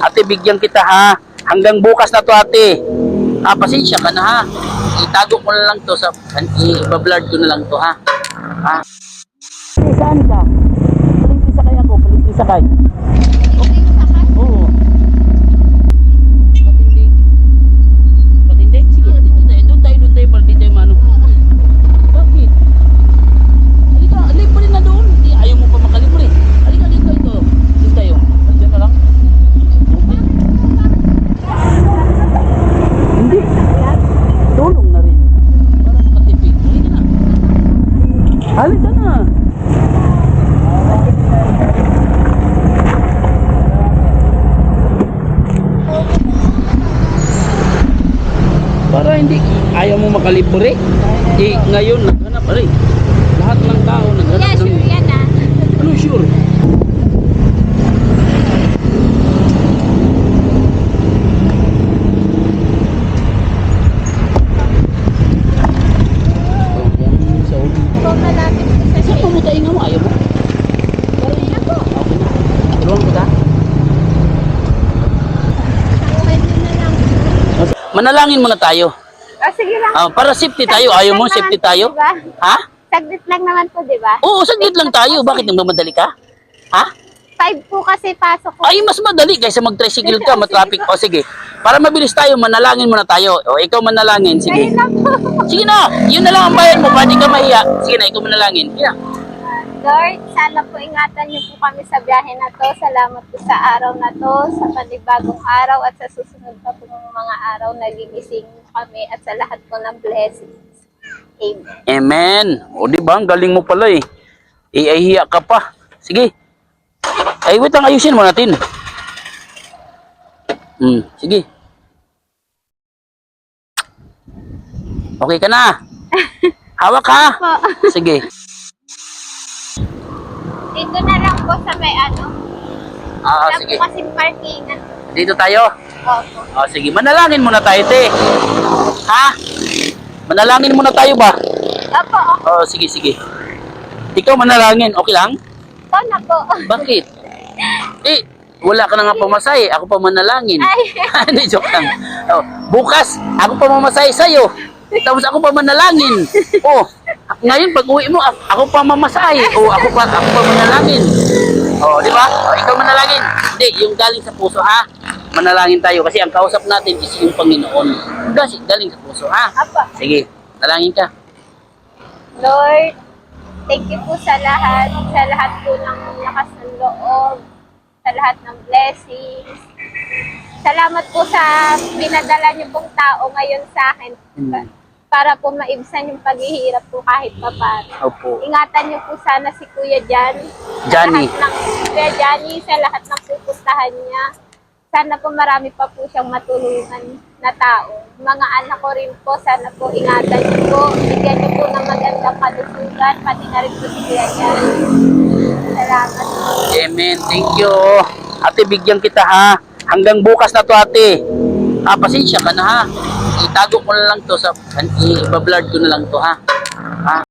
Ate, bigyan kita ha. Hanggang bukas na to, ate. Pasensya ka na ha. Itago ko na lang to sa... I-blurred ko na lang to ha. Ha? Saan ka? Palinti sakay ako. Palinti sakay. Okay. Oo. Patindi. Patindi? Sige, patindi tayo. Doon tayo. Paldi tayo mano. Bakit? Halika, libre na doon. Hindi, ayaw mo pa makalibre. Halika dito ito. Doon tayo. Diyan na lang. Hindi. Tulong na rin. Para makatipid. Halika na. Halika na. Para hindi ayaw mo makalibre. Ngayon naghanap rin. Lahat ng tao naghanap ng... Sure yan ah. Ano sure? Kung malapit ko sa Saan mo tayo nga mo? Ayaw mo? Hindi na po. Okay na. Tulungan ko ta. Pwede na lang. Manalangin muna tayo. Sige lang. Para safety tayo. Ayaw mo safety tayo? Diba? Ha? Saglit lang naman po, di ba? Oo, saglit lang tayo. Bakit nagmamadali ka? Ha? 5 po kasi pasok ko. Ay, mas madali kaysa mag-tricycle ka, matraffic. O sige, para mabilis tayo, manalangin muna tayo. O, ikaw manalangin, sige. Ayun lang po. Sige na, yun na lang ang bayan mo, pwede ka mahiya. Sige na, ikaw manalangin. Sige na. Lord, sana po ingatan niyo po kami sa biyahe na to. Salamat po sa araw na to, sa panibagong araw at sa susunod pa po ng mga araw na gigising kami at sa lahat po ng blessings. Amen. Amen. O, di ba? Ang galing mo pala eh. Iihiya ka pa. Sige. Ay, wait lang, ayusin mo natin. Sige. Okay ka na? Hawak ha? Po. Sige. Dito na lang po sa may ano. Wala Sige. po kasing parkingan. Dito tayo? Opo. Sige. Manalangin muna tayo, te. Ha? Manalangin muna tayo ba? Opo. Sige, sige. Ikaw manalangin, okay lang? Ito na po. Bakit? Wala ka na nga pamasahe. Ako pa manalangin. Hindi, joke lang. Bukas, ako pa mamasahe sa'yo. Tapos ako pa manalangin. Ngayon pag uwi mo, ako pa mamasahe. Ako pa manalangin. Di ba? Ikaw manalangin. Hindi, yung galing sa puso, ha? Manalangin tayo kasi ang kausap natin is yung Panginoon. Kasi galing sa puso, ha? Apo. Sige, manalangin ka. Lord, thank you po sa lahat po ng lakas ng loob, sa lahat ng blessings. Salamat po sa pinadala niyo pong tao ngayon sa akin para po maibsan yung paghihirap po kahit papaano. Opo. Ingatan niyo po sana si Kuya Johnny. Kuya Johnny, sa lahat ng pupuntahan niya. Sana po marami pa po siyang matulungan na tao. Mga anak ko rin po, sana po ingatan niyo po. Bigyan niyo po ng magandang kalusugan, pati na rin po si Kuya Johnny. Salamat po. Amen. Thank you. Ate, bigyan kita ha. Hanggang bukas na to, ate. Pasensya ka na ha. Itago ko na lang to sa... I-blurred ko na lang to ha.